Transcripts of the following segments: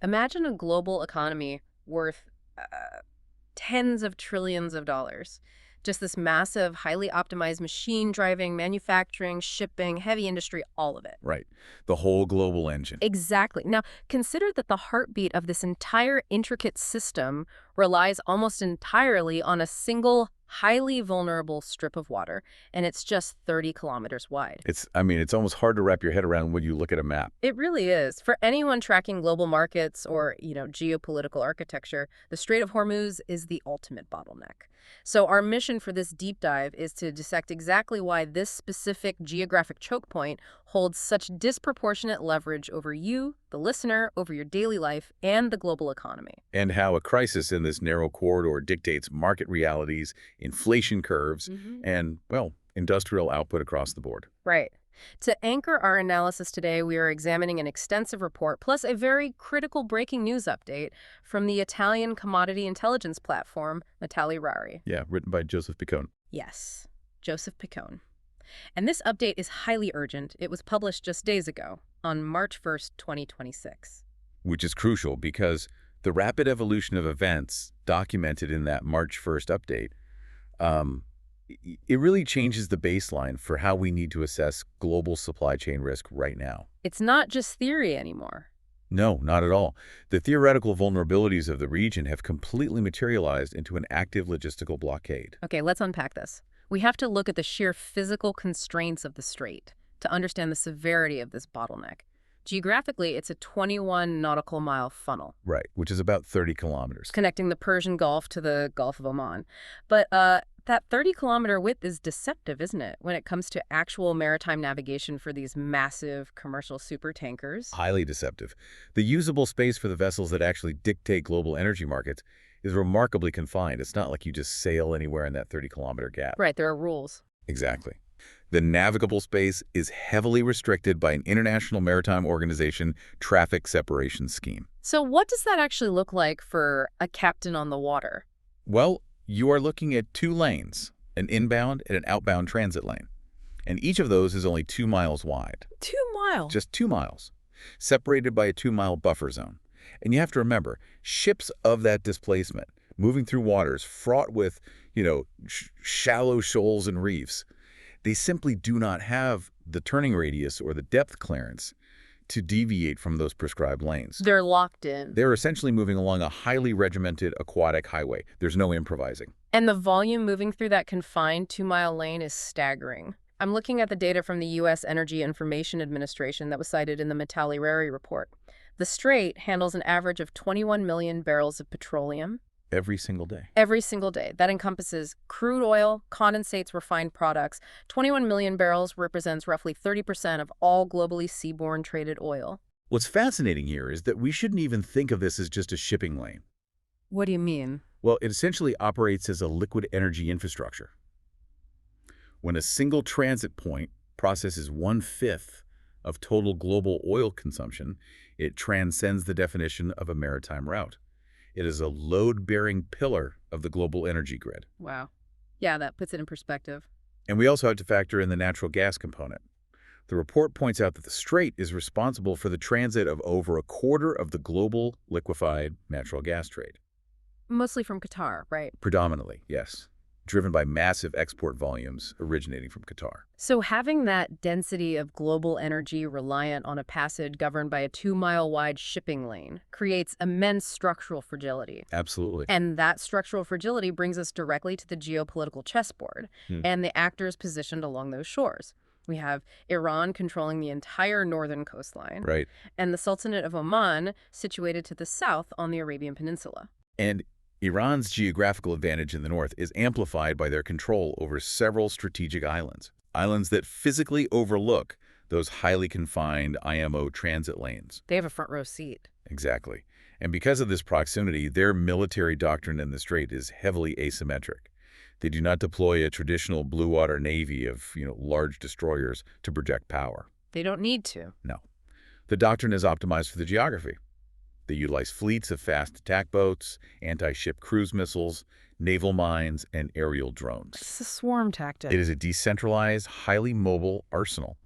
Imagine a global economy worth tens of trillions of dollars. Just this massive, highly optimized machine driving, manufacturing, shipping, heavy industry, all of it. Right. The whole global engine. Exactly. Now, consider that the heartbeat of this entire intricate system relies almost entirely on a single, highly vulnerable strip of water, and it's just 30 kilometers wide. It's almost hard to wrap your head around when you look at a map. It really is. For anyone tracking global markets or, geopolitical architecture, the Strait of Hormuz is the ultimate bottleneck. So our mission for this deep dive is to dissect exactly why this specific geographic choke point holds such disproportionate leverage over you, the listener, over your daily life, and the global economy. And how a crisis in this narrow corridor dictates market realities, inflation curves, and, well, industrial output across the board. Right. To anchor our analysis today, we are examining an extensive report plus a very critical breaking news update from the Italian commodity intelligence platform, Rari. Yeah, written by Joseph Picone. Yes, Joseph Picone. And this update is highly urgent. It was published just days ago, on March 1st, 2026. Which is crucial because the rapid evolution of events documented in that March 1st update, it really changes the baseline for how we need to assess global supply chain risk right now. It's not just theory anymore. No, not at all. The theoretical vulnerabilities of the region have completely materialized into an active logistical blockade. Okay, let's unpack this. We have to look at the sheer physical constraints of the strait to understand the severity of this bottleneck. Geographically, it's a 21 nautical mile funnel. Right, which is about 30 kilometers. Connecting the Persian Gulf to the Gulf of Oman. But that 30-kilometer width is deceptive, isn't it, when it comes to actual maritime navigation for these massive commercial supertankers? Highly deceptive. The usable space for the vessels that actually dictate global energy markets is remarkably confined. It's not like you just sail anywhere in that 30-kilometer gap. Right, there are rules. Exactly. The navigable space is heavily restricted by an International Maritime Organization traffic separation scheme. So what does that actually look like for a captain on the water? Well, you are looking at two lanes, an inbound and an outbound transit lane. And each of those is only 2 miles wide. 2 miles? Just 2 miles, separated by a 2-mile buffer zone. And you have to remember, ships of that displacement, moving through waters fraught with, shallow shoals and reefs, they simply do not have the turning radius or the depth clearance to deviate from those prescribed lanes. They're locked in. They're essentially moving along a highly regimented aquatic highway. There's no improvising. And the volume moving through that confined 2-mile lane is staggering. I'm looking at the data from the U.S. Energy Information Administration that was cited in the Rari report. The strait handles an average of 21 million barrels of petroleum. Every single day. Every single day. That encompasses crude oil, condensates, refined products. 21 million barrels represents roughly 30% of all globally seaborne traded oil. What's fascinating here is that we shouldn't even think of this as just a shipping lane. What do you mean? Well, it essentially operates as a liquid energy infrastructure. When a single transit point processes 1/5 of total global oil consumption, it transcends the definition of a maritime route. It is a load-bearing pillar of the global energy grid. Wow. Yeah, that puts it in perspective. And we also have to factor in the natural gas component. The report points out that the strait is responsible for the transit of over 1/4 of the global liquefied natural gas trade. Mostly from Qatar, right? Predominantly, yes. Driven by massive export volumes originating from Qatar. So having that density of global energy reliant on a passage governed by a 2-mile-wide shipping lane creates immense structural fragility. Absolutely. And that structural fragility brings us directly to the geopolitical chessboard and the actors positioned along those shores. We have Iran controlling the entire northern coastline. Right. And the Sultanate of Oman situated to the south on the Arabian Peninsula. And Iran's geographical advantage in the north is amplified by their control over several strategic islands that physically overlook those highly confined IMO transit lanes. They have a front row seat. Exactly. And because of this proximity, their military doctrine in the strait is heavily asymmetric. They do not deploy a traditional blue water navy of, large destroyers to project power. They don't need to. No. The doctrine is optimized for the geography. They utilize fleets of fast attack boats, anti-ship cruise missiles, naval mines, and aerial drones. It's a swarm tactic. It is a decentralized, highly mobile arsenal.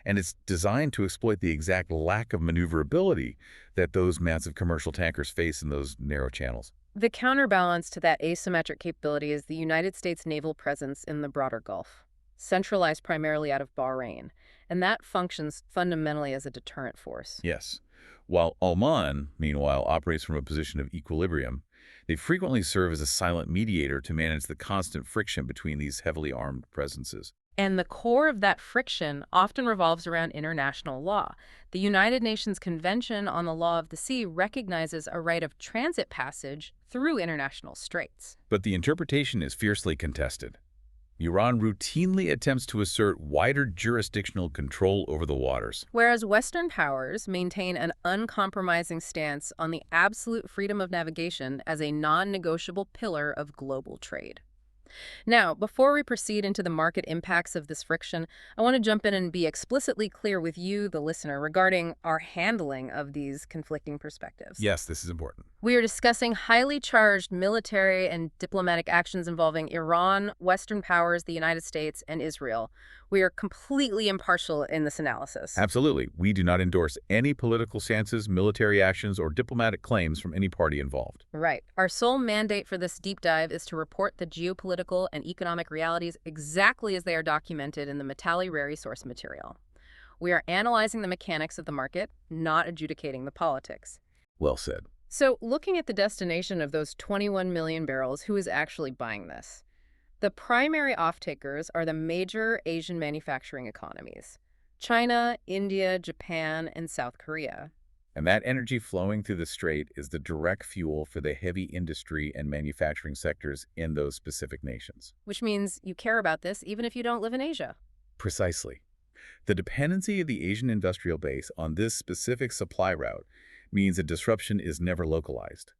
and it's designed to exploit the exact lack of maneuverability that those massive commercial tankers face in those narrow channels. The counterbalance to that asymmetric capability is the United States naval presence in the broader Gulf, centralized primarily out of Bahrain, and that functions fundamentally as a deterrent force. Yes. While Oman, meanwhile, operates from a position of equilibrium, they frequently serve as a silent mediator to manage the constant friction between these heavily armed presences. And the core of that friction often revolves around international law. The United Nations Convention on the Law of the Sea recognizes a right of transit passage through international straits. But the interpretation is fiercely contested. Iran routinely attempts to assert wider jurisdictional control over the waters. Whereas Western powers maintain an uncompromising stance on the absolute freedom of navigation as a non-negotiable pillar of global trade. Now, before we proceed into the market impacts of this friction, I want to jump in and be explicitly clear with you, the listener, regarding our handling of these conflicting perspectives. Yes, this is important. We are discussing highly charged military and diplomatic actions involving Iran, Western powers, the United States, and Israel. We are completely impartial in this analysis. Absolutely. We do not endorse any political stances, military actions, or diplomatic claims from any party involved. Right. Our sole mandate for this deep dive is to report the geopolitical and economic realities exactly as they are documented in the Metallurary source material. We are analyzing the mechanics of the market, not adjudicating the politics. Well said. So, looking at the destination of those 21 million barrels, who is actually buying this? The primary off-takers are the major Asian manufacturing economies: China, India, Japan, and South Korea. And that energy flowing through the strait is the direct fuel for the heavy industry and manufacturing sectors in those specific nations. Which means you care about this even if you don't live in Asia. Precisely. The dependency of the Asian industrial base on this specific supply route means a disruption is never localized.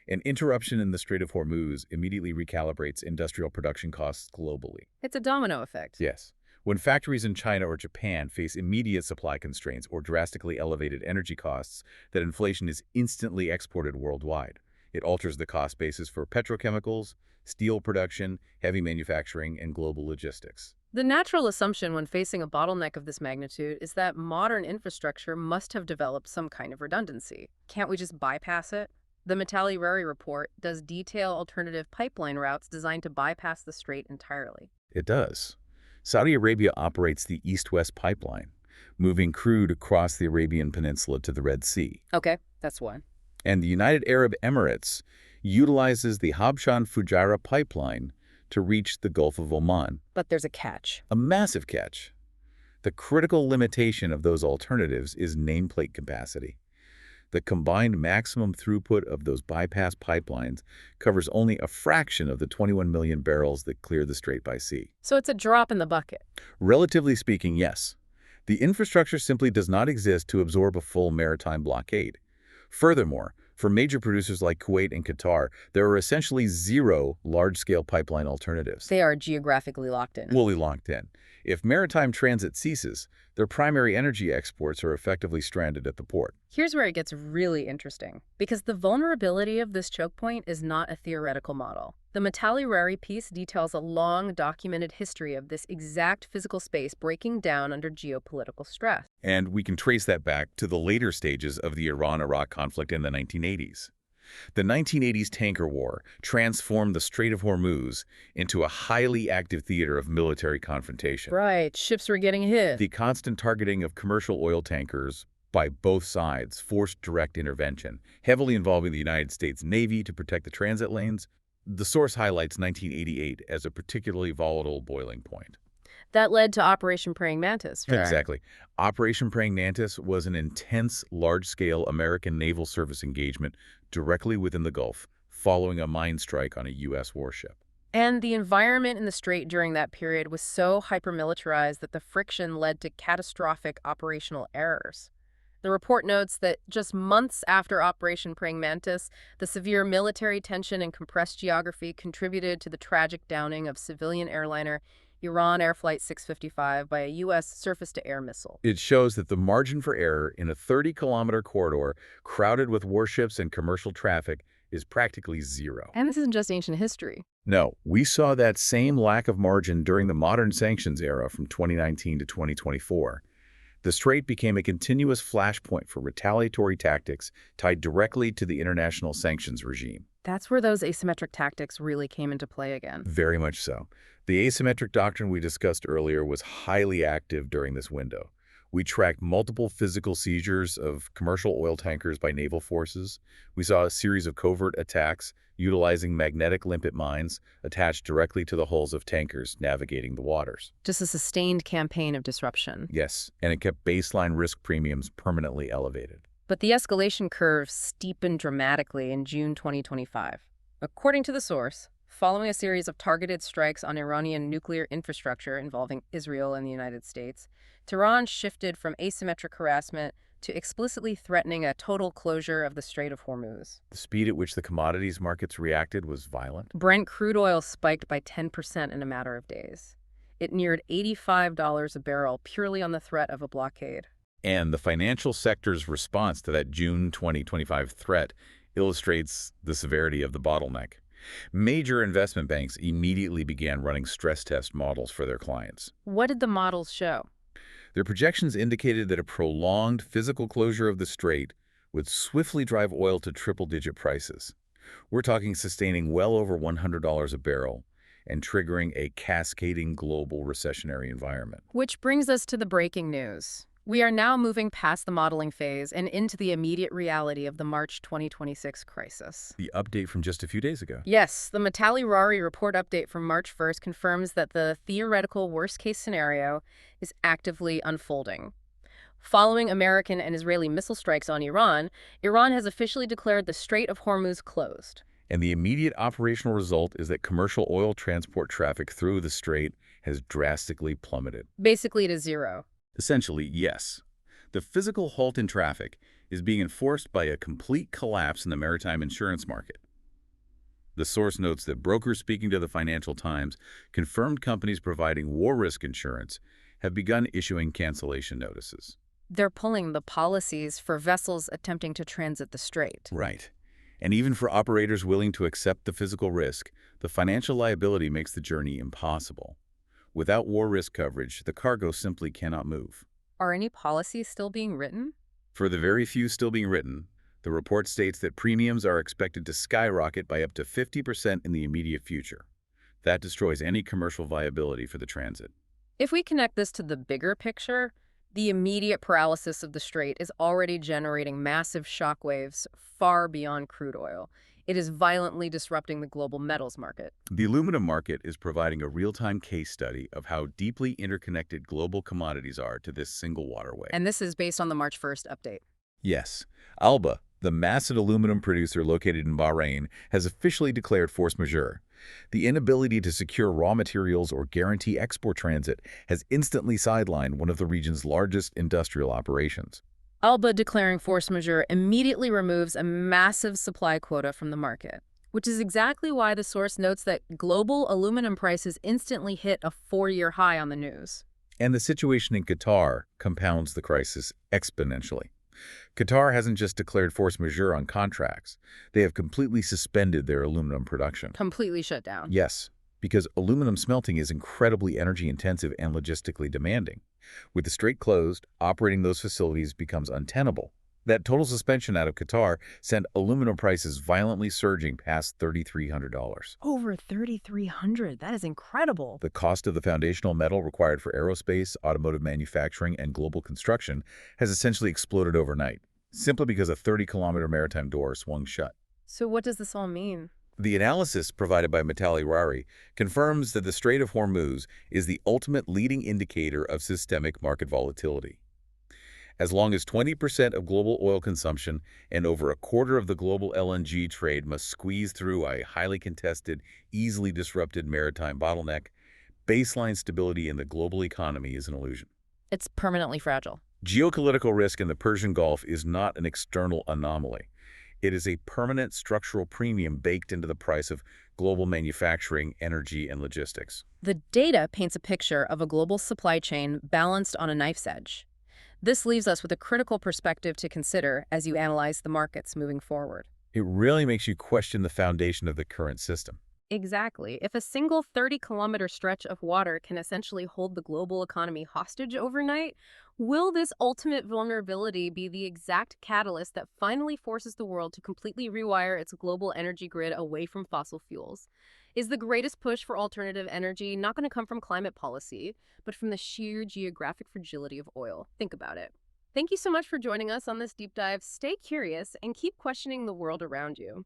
An interruption in the Strait of Hormuz immediately recalibrates industrial production costs globally. It's a domino effect. Yes. When factories in China or Japan face immediate supply constraints or drastically elevated energy costs, that inflation is instantly exported worldwide. It alters the cost basis for petrochemicals, steel production, heavy manufacturing, and global logistics. The natural assumption when facing a bottleneck of this magnitude is that modern infrastructure must have developed some kind of redundancy. Can't we just bypass it? The Metallurary report does detail alternative pipeline routes designed to bypass the strait entirely. It does. Saudi Arabia operates the East-West pipeline, moving crude across the Arabian Peninsula to the Red Sea. Okay, that's one. And the United Arab Emirates utilizes the Habshan-Fujairah pipeline to reach the Gulf of Oman. But there's a catch. A massive catch. The critical limitation of those alternatives is nameplate capacity. The combined maximum throughput of those bypass pipelines covers only a fraction of the 21 million barrels that clear the strait by sea. So it's a drop in the bucket. Relatively speaking, yes. The infrastructure simply does not exist to absorb a full maritime blockade. Furthermore, for major producers like Kuwait and Qatar, there are essentially zero large-scale pipeline alternatives. They are geographically locked in. Fully locked in. If maritime transit ceases, their primary energy exports are effectively stranded at the port. Here's where it gets really interesting, because the vulnerability of this choke point is not a theoretical model. The Metallurary piece details a long documented history of this exact physical space breaking down under geopolitical stress. And we can trace that back to the later stages of the Iran-Iraq conflict in the 1980s. The 1980s tanker war transformed the Strait of Hormuz into a highly active theater of military confrontation. Right, ships were getting hit. The constant targeting of commercial oil tankers by both sides forced direct intervention, heavily involving the United States Navy to protect the transit lanes. The source highlights 1988 as a particularly volatile boiling point. That led to Operation Praying Mantis. Right? Exactly. Operation Praying Mantis was an intense, large-scale American naval service engagement directly within the Gulf, following a mine strike on a U.S. warship. And the environment in the strait during that period was so hyper-militarized that the friction led to catastrophic operational errors. The report notes that just months after Operation Praying Mantis, the severe military tension and compressed geography contributed to the tragic downing of civilian airliner Iran Air Flight 655 by a U.S. surface-to-air missile. It shows that the margin for error in a 30-kilometer corridor crowded with warships and commercial traffic is practically zero. And this isn't just ancient history. No, we saw that same lack of margin during the modern sanctions era from 2019 to 2024. The strait became a continuous flashpoint for retaliatory tactics tied directly to the international sanctions regime. That's where those asymmetric tactics really came into play again. Very much so. The asymmetric doctrine we discussed earlier was highly active during this window. We tracked multiple physical seizures of commercial oil tankers by naval forces. We saw a series of covert attacks utilizing magnetic limpet mines attached directly to the hulls of tankers navigating the waters. Just a sustained campaign of disruption. Yes, and it kept baseline risk premiums permanently elevated. But the escalation curve steepened dramatically in June 2025. According to the source, following a series of targeted strikes on Iranian nuclear infrastructure involving Israel and the United States, Tehran shifted from asymmetric harassment to explicitly threatening a total closure of the Strait of Hormuz. The speed at which the commodities markets reacted was violent. Brent crude oil spiked by 10% in a matter of days. It neared $85 a barrel purely on the threat of a blockade. And the financial sector's response to that June 2025 threat illustrates the severity of the bottleneck. Major investment banks immediately began running stress test models for their clients. What did the models show? Their projections indicated that a prolonged physical closure of the strait would swiftly drive oil to triple-digit prices. We're talking sustaining well over $100 a barrel and triggering a cascading global recessionary environment. Which brings us to the breaking news. We are now moving past the modeling phase and into the immediate reality of the March 2026 crisis. The update from just a few days ago. Yes, the Matali-Rari report update from March 1st confirms that the theoretical worst-case scenario is actively unfolding. Following American and Israeli missile strikes on Iran, Iran has officially declared the Strait of Hormuz closed. And the immediate operational result is that commercial oil transport traffic through the strait has drastically plummeted. Basically to zero. Essentially, yes. The physical halt in traffic is being enforced by a complete collapse in the maritime insurance market. The source notes that brokers speaking to the Financial Times confirmed companies providing war risk insurance have begun issuing cancellation notices. They're pulling the policies for vessels attempting to transit the strait. Right. And even for operators willing to accept the physical risk, the financial liability makes the journey impossible. Without war risk coverage, the cargo simply cannot move. Are any policies still being written? For the very few still being written, the report states that premiums are expected to skyrocket by up to 50% in the immediate future. That destroys any commercial viability for the transit. If we connect this to the bigger picture, the immediate paralysis of the strait is already generating massive shockwaves far beyond crude oil. It is violently disrupting the global metals market. The aluminum market is providing a real-time case study of how deeply interconnected global commodities are to this single waterway. And this is based on the March 1st update. Yes, Alba, the massive aluminum producer located in Bahrain, has officially declared force majeure. The inability to secure raw materials or guarantee export transit has instantly sidelined one of the region's largest industrial operations. Alba declaring force majeure immediately removes a massive supply quota from the market, which is exactly why the source notes that global aluminum prices instantly hit a 4-year high on the news. And the situation in Qatar compounds the crisis exponentially. Qatar hasn't just declared force majeure on contracts. They have completely suspended their aluminum production. Completely shut down. Yes, because aluminum smelting is incredibly energy-intensive and logistically demanding. With the strait closed, operating those facilities becomes untenable. That total suspension out of Qatar sent aluminum prices violently surging past $3,300. Over $3,300. That is incredible. The cost of the foundational metal required for aerospace, automotive manufacturing, and global construction has essentially exploded overnight, simply because a 30-kilometer maritime door swung shut. So what does this all mean? The analysis provided by Matali-Rari confirms that the Strait of Hormuz is the ultimate leading indicator of systemic market volatility. As long as 20% of global oil consumption and over a quarter of the global LNG trade must squeeze through a highly contested, easily disrupted maritime bottleneck, baseline stability in the global economy is an illusion. It's permanently fragile. Geopolitical risk in the Persian Gulf is not an external anomaly. It is a permanent structural premium baked into the price of global manufacturing, energy, and logistics. The data paints a picture of a global supply chain balanced on a knife's edge. This leaves us with a critical perspective to consider as you analyze the markets moving forward. It really makes you question the foundation of the current system. Exactly. If a single 30-kilometer stretch of water can essentially hold the global economy hostage overnight, will this ultimate vulnerability be the exact catalyst that finally forces the world to completely rewire its global energy grid away from fossil fuels? Is the greatest push for alternative energy not going to come from climate policy, but from the sheer geographic fragility of oil? Think about it. Thank you so much for joining us on this deep dive. Stay curious and keep questioning the world around you.